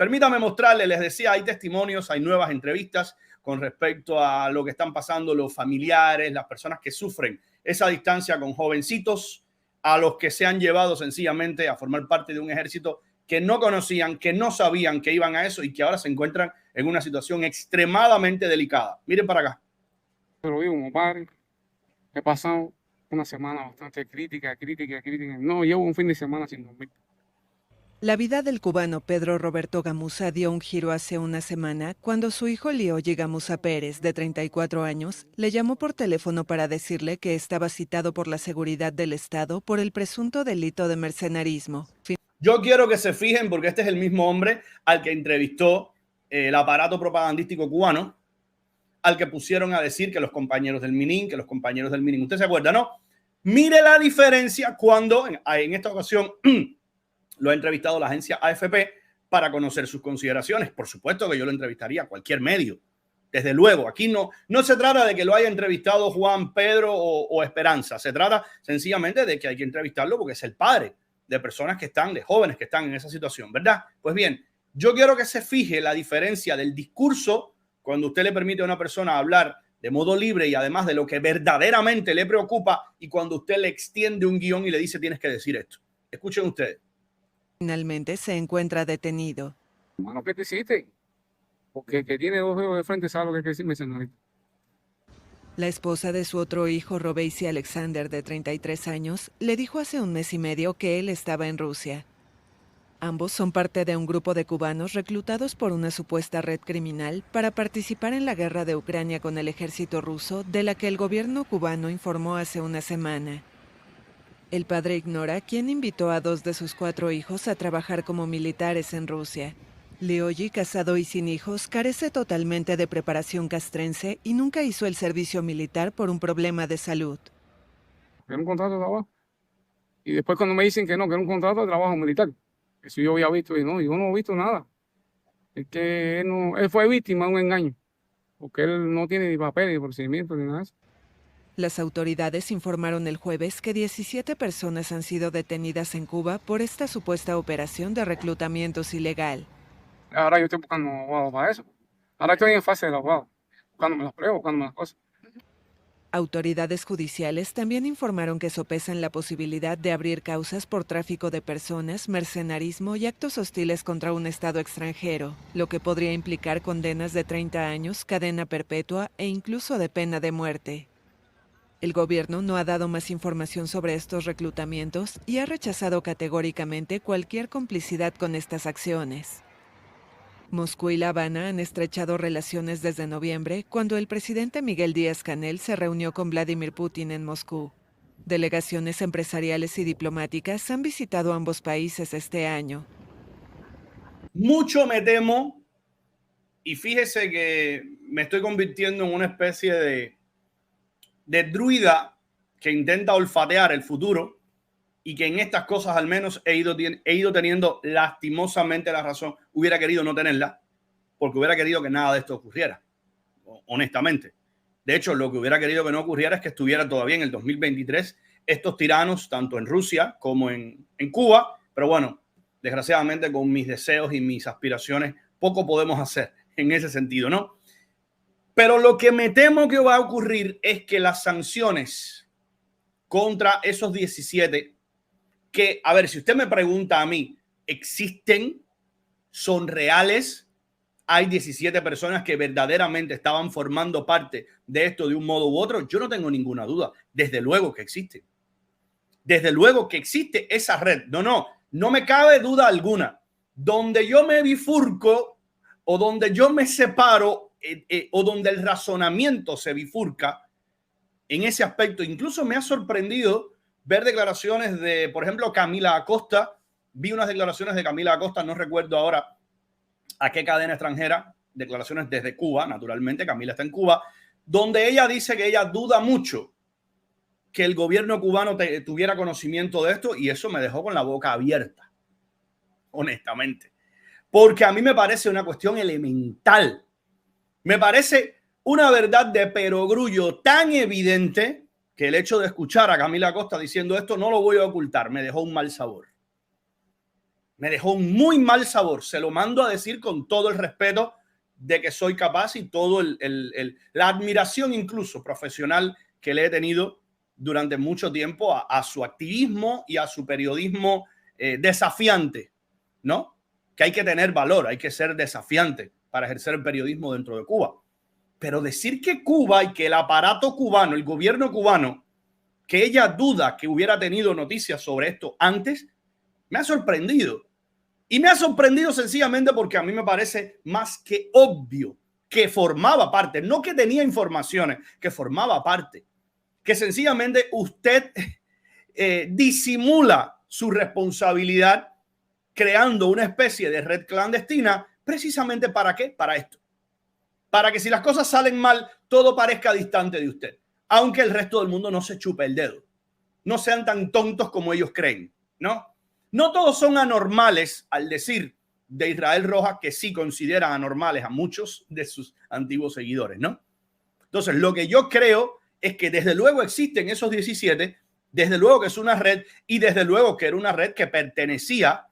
Permítame mostrarles, les decía, hay testimonios, hay nuevas entrevistas con respecto a lo que están pasando los familiares, las personas que sufren esa distancia con jovencitos a los que se han llevado sencillamente a formar parte de un ejército que no conocían, que no sabían que iban a eso y que ahora se encuentran en una situación extremadamente delicada. Miren para acá. Pero vivo como padre, he pasado una semana bastante crítica. No, llevo un fin de semana sin dormir. La vida del cubano Pedro Roberto Gamuza dio un giro hace una semana cuando su hijo Lioyi Gamuza Pérez, de 34 años, le llamó por teléfono para decirle que estaba citado por la seguridad del Estado por el presunto delito de mercenarismo. Yo quiero que se fijen porque este es el mismo hombre al que entrevistó el aparato propagandístico cubano, al que pusieron a decir que los compañeros del Minin, ¿usted se acuerda, no? Mire la diferencia cuando en esta ocasión lo ha entrevistado la agencia AFP para conocer sus consideraciones. Por supuesto que yo lo entrevistaría a cualquier medio. Desde luego, aquí no se trata de que lo haya entrevistado Juan, Pedro o Esperanza. Se trata sencillamente de que hay que entrevistarlo porque es el padre de personas que están, de jóvenes que están en esa situación, ¿verdad? Pues bien, yo quiero que se fije la diferencia del discurso cuando usted le permite a una persona hablar de modo libre y además de lo que verdaderamente le preocupa y cuando usted le extiende un guión y le dice tienes que decir esto. Escuchen ustedes. Finalmente se encuentra detenido. Hermano, ¿qué te hiciste? Porque el que tiene dos dedos de frente sabe lo que hay que decirme, señorita. La esposa de su otro hijo, Robeisy Alexander, de 33 años, le dijo hace un mes y medio que él estaba en Rusia. Ambos son parte de un grupo de cubanos reclutados por una supuesta red criminal para participar en la guerra de Ucrania con el ejército ruso, de la que el gobierno cubano informó hace una semana. El padre ignora quién invitó a 2 de sus 4 hijos a trabajar como militares en Rusia. Lioyi, casado y sin hijos, carece totalmente de preparación castrense y nunca hizo el servicio militar por un problema de salud. Era un contrato de trabajo. Y después cuando me dicen que no, que era un contrato de trabajo militar. Eso yo había visto y no, yo no he visto nada. Es que él fue víctima de un engaño. Porque él no tiene ni papel, ni procedimiento, ni nada de eso. Las autoridades informaron el jueves que 17 personas han sido detenidas en Cuba por esta supuesta operación de reclutamientos ilegal. Ahora yo estoy buscando abogado para eso. Ahora estoy en fase del abogado, buscándome las pruebas, buscándome las cosas. Autoridades judiciales también informaron que sopesan la posibilidad de abrir causas por tráfico de personas, mercenarismo y actos hostiles contra un Estado extranjero, lo que podría implicar condenas de 30 años, cadena perpetua e incluso de pena de muerte. El gobierno no ha dado más información sobre estos reclutamientos y ha rechazado categóricamente cualquier complicidad con estas acciones. Moscú y La Habana han estrechado relaciones desde noviembre, cuando el presidente Miguel Díaz-Canel se reunió con Vladimir Putin en Moscú. Delegaciones empresariales y diplomáticas han visitado ambos países este año. Mucho me temo, y fíjese que me estoy convirtiendo en una especie de druida que intenta olfatear el futuro y que en estas cosas al menos he ido teniendo lastimosamente la razón. Hubiera querido no tenerla porque hubiera querido que nada de esto ocurriera, honestamente. De hecho, lo que hubiera querido que no ocurriera es que estuviera todavía en el 2023 estos tiranos, tanto en Rusia como en Cuba. Pero bueno, desgraciadamente con mis deseos y mis aspiraciones poco podemos hacer en ese sentido, ¿no? Pero lo que me temo que va a ocurrir es que las sanciones contra esos 17 que, a ver, si usted me pregunta a mí, ¿existen? ¿Son reales? ¿Hay 17 personas que verdaderamente estaban formando parte de esto de un modo u otro? Yo no tengo ninguna duda. Desde luego que existe. Desde luego que existe esa red. No me cabe duda alguna. Donde yo me bifurco o donde yo me separo o donde el razonamiento se bifurca en ese aspecto, incluso me ha sorprendido ver declaraciones de, por ejemplo, Camila Acosta. Vi unas declaraciones de Camila Acosta, no recuerdo ahora a qué cadena extranjera, declaraciones desde Cuba, naturalmente, Camila está en Cuba, donde ella dice que ella duda mucho que el gobierno cubano tuviera conocimiento de esto, y eso me dejó con la boca abierta, honestamente, porque a mí me parece una cuestión elemental, me parece una verdad de perogrullo tan evidente que el hecho de escuchar a Camila Acosta diciendo esto no lo voy a ocultar, me dejó un mal sabor. Me dejó un muy mal sabor. Se lo mando a decir con todo el respeto de que soy capaz y todo la admiración incluso profesional que le he tenido durante mucho tiempo a su activismo y a su periodismo desafiante, ¿no? Que hay que tener valor, hay que ser desafiante para ejercer el periodismo dentro de Cuba. Pero decir que Cuba y que el aparato cubano, el gobierno cubano, que ella duda que hubiera tenido noticias sobre esto antes, me ha sorprendido. Y me ha sorprendido sencillamente porque a mí me parece más que obvio que formaba parte, no que tenía informaciones, que formaba parte, que sencillamente usted disimula su responsabilidad creando una especie de red clandestina, precisamente ¿para qué? Para esto. Para que si las cosas salen mal, todo parezca distante de usted, aunque el resto del mundo no se chupe el dedo. No sean tan tontos como ellos creen, ¿no? No todos son anormales, al decir de Israel Rojas que sí consideran anormales a muchos de sus antiguos seguidores, ¿no? Entonces, lo que yo creo es que desde luego existen esos 17, desde luego que es una red y desde luego que era una red que pertenecía,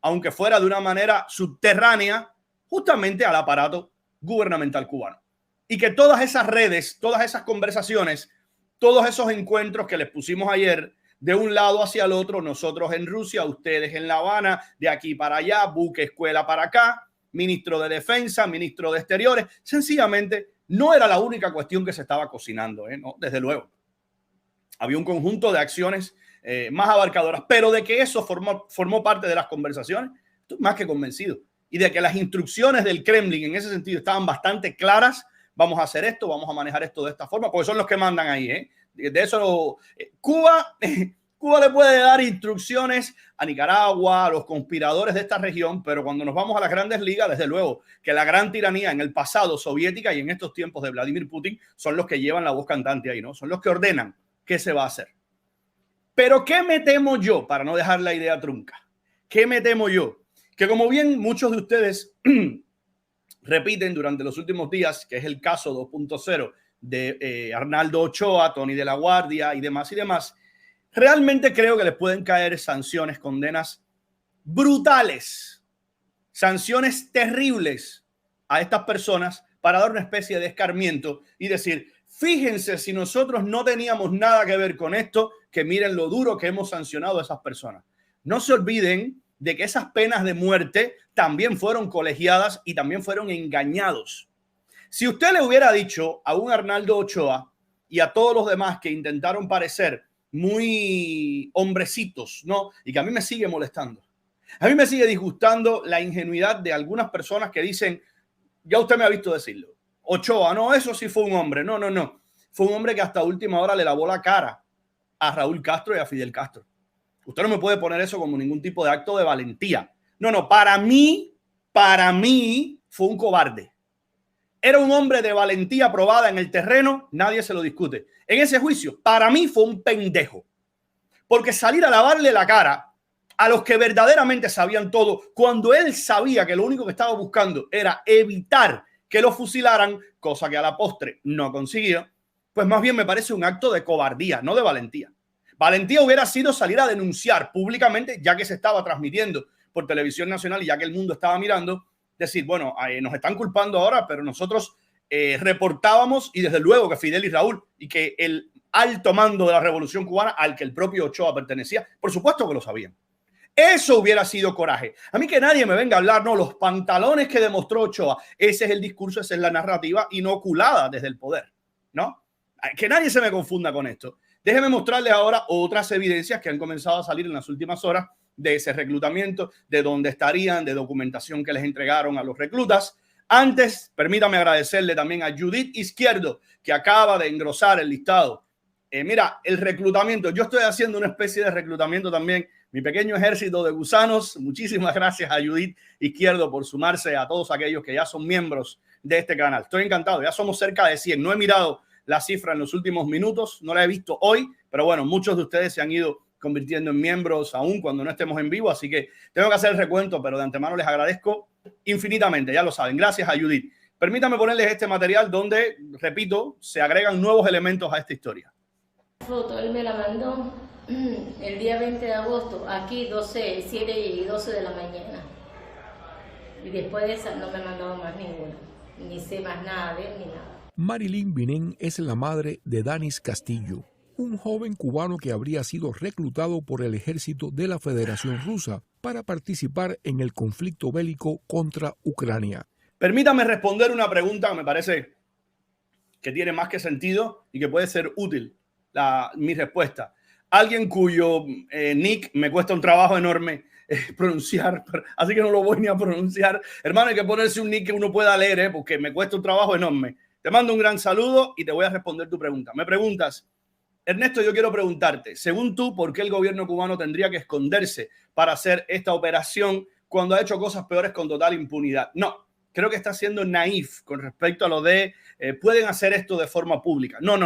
aunque fuera de una manera subterránea, justamente al aparato gubernamental cubano. Y que todas esas redes, todas esas conversaciones, todos esos encuentros que les pusimos ayer, de un lado hacia el otro, nosotros en Rusia, ustedes en La Habana, de aquí para allá, buque escuela para acá, ministro de Defensa, ministro de Exteriores, sencillamente no era la única cuestión que se estaba cocinando, ¿no? Desde luego. Había un conjunto de acciones más abarcadoras, pero de que eso formó parte de las conversaciones, estoy más que convencido. Y de que las instrucciones del Kremlin en ese sentido estaban bastante claras. Vamos a hacer esto, vamos a manejar esto de esta forma, porque son los que mandan ahí, ¿eh? De eso Cuba le puede dar instrucciones a Nicaragua, a los conspiradores de esta región, pero cuando nos vamos a las grandes ligas, desde luego que la gran tiranía en el pasado soviética y en estos tiempos de Vladimir Putin son los que llevan la voz cantante ahí, ¿no? Son los que ordenan qué se va a hacer. Pero ¿qué me temo yo? Para no dejar la idea trunca. ¿Qué me temo yo? Que como bien muchos de ustedes repiten durante los últimos días, que es el caso 2.0 de Arnaldo Ochoa, Tony de la Guardia y demás, realmente creo que les pueden caer sanciones, condenas brutales, sanciones terribles a estas personas para dar una especie de escarmiento y decir, fíjense, si nosotros no teníamos nada que ver con esto, que miren lo duro que hemos sancionado a esas personas. No se olviden de que esas penas de muerte también fueron colegiadas y también fueron engañados. Si usted le hubiera dicho a un Arnaldo Ochoa y a todos los demás que intentaron parecer muy hombrecitos, ¿no? Y que a mí me sigue molestando. A mí me sigue disgustando la ingenuidad de algunas personas que dicen, ya usted me ha visto decirlo, Ochoa, no, eso sí fue un hombre. No. Fue un hombre que hasta última hora le lavó la cara a Raúl Castro y a Fidel Castro. Usted no me puede poner eso como ningún tipo de acto de valentía. No, para mí fue un cobarde. Era un hombre de valentía probada en el terreno, nadie se lo discute. En ese juicio, para mí fue un pendejo. Porque salir a lavarle la cara a los que verdaderamente sabían todo, cuando él sabía que lo único que estaba buscando era evitar que lo fusilaran, cosa que a la postre no consiguió, pues más bien me parece un acto de cobardía, no de valentía. Valentía hubiera sido salir a denunciar públicamente, ya que se estaba transmitiendo por televisión nacional y ya que el mundo estaba mirando, decir, bueno, nos están culpando ahora, pero nosotros reportábamos y desde luego que Fidel y Raúl y que el alto mando de la Revolución Cubana al que el propio Ochoa pertenecía, por supuesto que lo sabían. Eso hubiera sido coraje. A mí que nadie me venga a hablar, no, los pantalones que demostró Ochoa, ese es el discurso, esa es la narrativa inoculada desde el poder, ¿no? Que nadie se me confunda con esto. Déjenme mostrarles ahora otras evidencias que han comenzado a salir en las últimas horas de ese reclutamiento, de dónde estarían, de documentación que les entregaron a los reclutas. Antes, permítame agradecerle también a Judith Izquierdo, que acaba de engrosar el listado. Mira, el reclutamiento, yo estoy haciendo una especie de reclutamiento también, mi pequeño ejército de gusanos. Muchísimas gracias a Judith Izquierdo por sumarse a todos aquellos que ya son miembros de este canal. Estoy encantado, ya somos cerca de 100. No he mirado la cifra en los últimos minutos, no la he visto hoy, pero bueno, muchos de ustedes se han ido convirtiendo en miembros aún cuando no estemos en vivo, así que tengo que hacer el recuento, pero de antemano les agradezco infinitamente, ya lo saben. Gracias a Judith. Permítanme ponerles este material donde, repito, se agregan nuevos elementos a esta historia. Foto, él me la mandó El día 20 de agosto, aquí 12, 7 y 12 de la mañana. Y después de esa no me mandó más ninguna. Ni sé más nada de él ni nada. Marilyn Binén es la madre de Danis Castillo, un joven cubano que habría sido reclutado por el ejército de la Federación Rusa para participar en el conflicto bélico contra Ucrania. Permítame responder una pregunta que me parece que tiene más que sentido y que puede ser útil mi respuesta. Alguien cuyo nick me cuesta un trabajo enorme pronunciar, así que no lo voy ni a pronunciar. Hermano, hay que ponerse un nick que uno pueda leer, porque me cuesta un trabajo enorme. Te mando un gran saludo y te voy a responder tu pregunta. Me preguntas, Ernesto, yo quiero preguntarte, según tú, ¿por qué el gobierno cubano tendría que esconderse para hacer esta operación cuando ha hecho cosas peores con total impunidad? No, creo que está siendo naif con respecto a lo de pueden hacer esto de forma pública. No.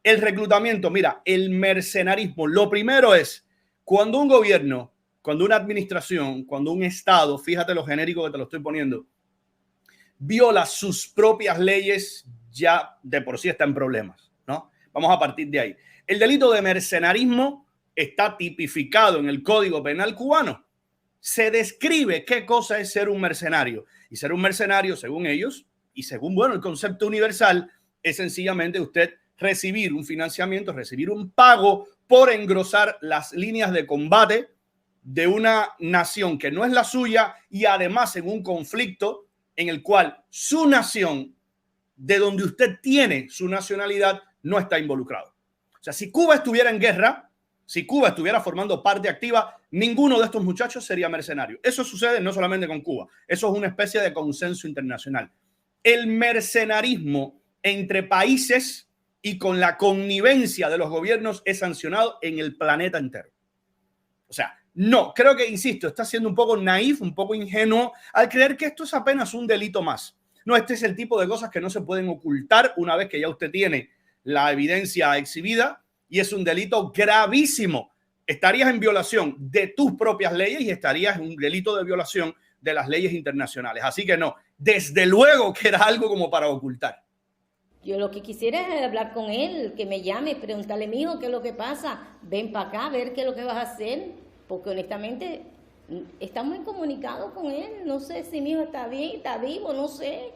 El reclutamiento, mira, el mercenarismo, lo primero es cuando un gobierno, cuando una administración, cuando un Estado, fíjate lo genérico que te lo estoy poniendo, viola sus propias leyes, ya de por sí está en problemas, ¿no? Vamos a partir de ahí. El delito de mercenarismo está tipificado en el Código Penal cubano. Se describe qué cosa es ser un mercenario. Y ser un mercenario, según ellos, y según, bueno, el concepto universal, es sencillamente usted recibir un financiamiento, recibir un pago por engrosar las líneas de combate de una nación que no es la suya y además en un conflicto en el cual su nación, de donde usted tiene su nacionalidad, no está involucrado. O sea, si Cuba estuviera en guerra, si Cuba estuviera formando parte activa, ninguno de estos muchachos sería mercenario. Eso sucede no solamente con Cuba, eso es una especie de consenso internacional. El mercenarismo entre países y con la connivencia de los gobiernos es sancionado en el planeta entero. O sea, no, creo que, insisto, está siendo un poco naif, un poco ingenuo al creer que esto es apenas un delito más. No, este es el tipo de cosas que no se pueden ocultar una vez que ya usted tiene la evidencia exhibida y es un delito gravísimo. Estarías en violación de tus propias leyes y estarías en un delito de violación de las leyes internacionales. Así que no, desde luego que era algo como para ocultar. Yo lo que quisiera es hablar con él, que me llame, preguntarle, mijo, ¿qué es lo que pasa? Ven para acá a ver qué es lo que vas a hacer. Porque honestamente estamos incomunicados con él. No sé si mi hijo está bien, está vivo, no sé.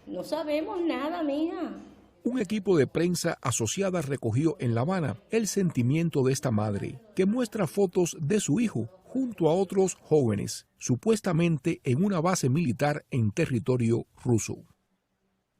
No sabemos nada, mija. Un equipo de prensa asociada recogió en La Habana el sentimiento de esta madre, que muestra fotos de su hijo junto a otros jóvenes, supuestamente en una base militar en territorio ruso.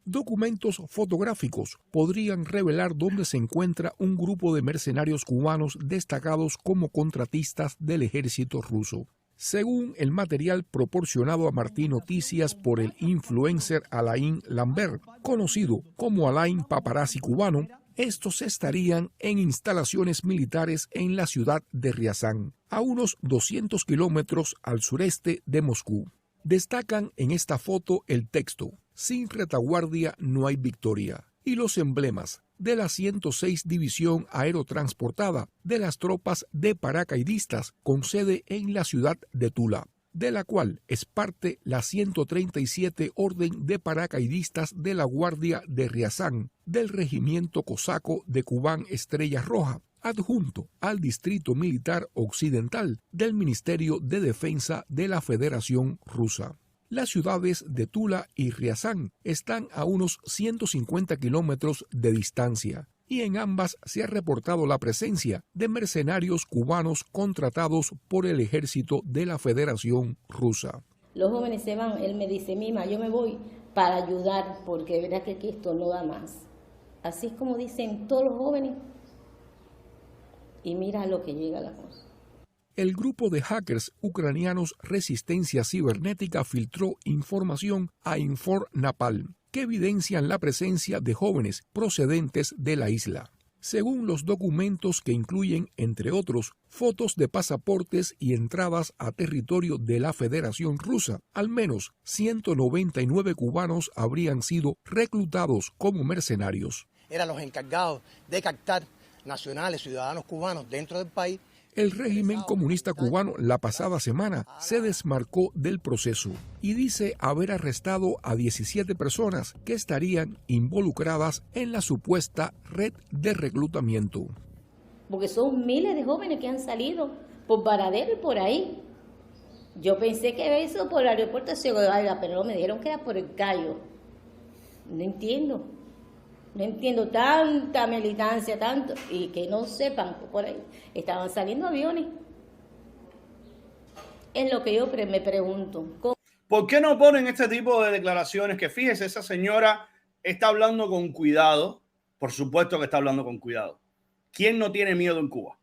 Documentos fotográficos podrían revelar dónde se encuentra un grupo de mercenarios cubanos destacados como contratistas del ejército ruso. Según el material proporcionado a Martín Noticias por el influencer Alain Lambert, conocido como Alain Paparazzi cubano, estos estarían en instalaciones militares en la ciudad de Riazán, a unos 200 kilómetros al sureste de Moscú. Destacan en esta foto el texto "Sin retaguardia no hay victoria" y los emblemas de la 106 División Aerotransportada de las tropas de paracaidistas con sede en la ciudad de Tula, de la cual es parte la 137 Orden de Paracaidistas de la Guardia de Riazán del Regimiento Cosaco de Kubán Estrella Roja, adjunto al Distrito Militar Occidental del Ministerio de Defensa de la Federación Rusa. Las ciudades de Tula y Riazán están a unos 150 kilómetros de distancia y en ambas se ha reportado la presencia de mercenarios cubanos contratados por el ejército de la Federación Rusa. Los jóvenes se van, él me dice, mima, yo me voy para ayudar porque verás que aquí esto no da más. Así es como dicen todos los jóvenes. Y mira lo que llega la cosa. El grupo de hackers ucranianos Resistencia Cibernética filtró información a Infor-Napalm que evidencian la presencia de jóvenes procedentes de la isla. Según los documentos que incluyen, entre otros, fotos de pasaportes y entradas a territorio de la Federación Rusa, al menos 199 cubanos habrían sido reclutados como mercenarios. Eran los encargados de captar nacionales, ciudadanos cubanos dentro del país. El régimen comunista cubano la pasada semana se desmarcó del proceso y dice haber arrestado a 17 personas que estarían involucradas en la supuesta red de reclutamiento. porque son miles de jóvenes que han salido por Varadero y por ahí. Yo pensé que había sido por el aeropuerto de Ciego de Valga, pero no, me dijeron que era por el Cayo. No entiendo tanta militancia, tanto, y que no sepan que por ahí estaban saliendo aviones. Es lo que yo me pregunto. ¿Por qué no ponen este tipo de declaraciones? Que fíjese, esa señora está hablando con cuidado. Por supuesto que está hablando con cuidado. ¿Quién no tiene miedo en Cuba?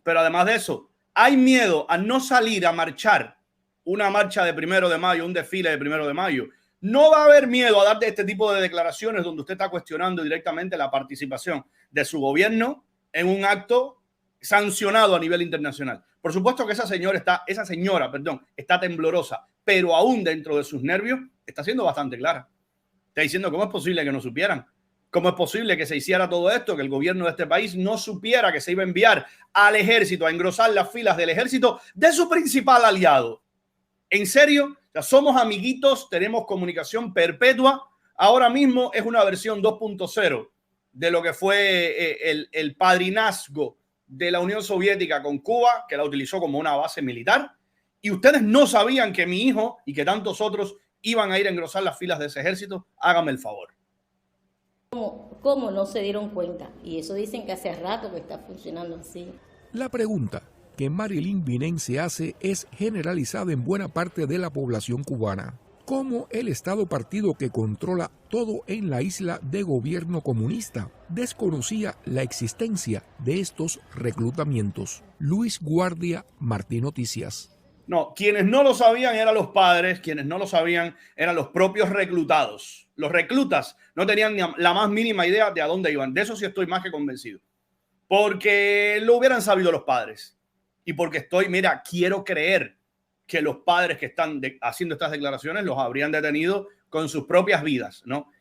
Pero además de eso, hay miedo a no salir a marchar una marcha de 1 de mayo, un desfile de 1 de mayo. No va a haber miedo a dar este tipo de declaraciones donde usted está cuestionando directamente la participación de su gobierno en un acto sancionado a nivel internacional. Por supuesto que esa señora está temblorosa, pero aún dentro de sus nervios está siendo bastante clara. Está diciendo cómo es posible que no supieran. ¿Cómo es posible que se hiciera todo esto? Que el gobierno de este país no supiera que se iba a enviar al ejército a engrosar las filas del ejército de su principal aliado. ¿En serio? O sea, somos amiguitos, tenemos comunicación perpetua. Ahora mismo es una versión 2.0 de lo que fue el padrinazgo de la Unión Soviética con Cuba, que la utilizó como una base militar. Y ustedes no sabían que mi hijo y que tantos otros iban a ir a engrosar las filas de ese ejército. Háganme el favor. ¿Cómo no se dieron cuenta? Y eso dicen que hace rato que está funcionando así. La pregunta que Marilyn Vinén se hace es generalizada en buena parte de la población cubana. ¿Cómo el Estado partido que controla todo en la isla de gobierno comunista desconocía la existencia de estos reclutamientos? Luis Guardia, Martín Noticias. No, quienes no lo sabían eran los padres, quienes no lo sabían eran los propios reclutados. Los reclutas no tenían ni la más mínima idea de a dónde iban. De eso sí estoy más que convencido. Porque lo hubieran sabido los padres. Y porque quiero creer que los padres que están haciendo estas declaraciones los habrían detenido con sus propias vidas, ¿no?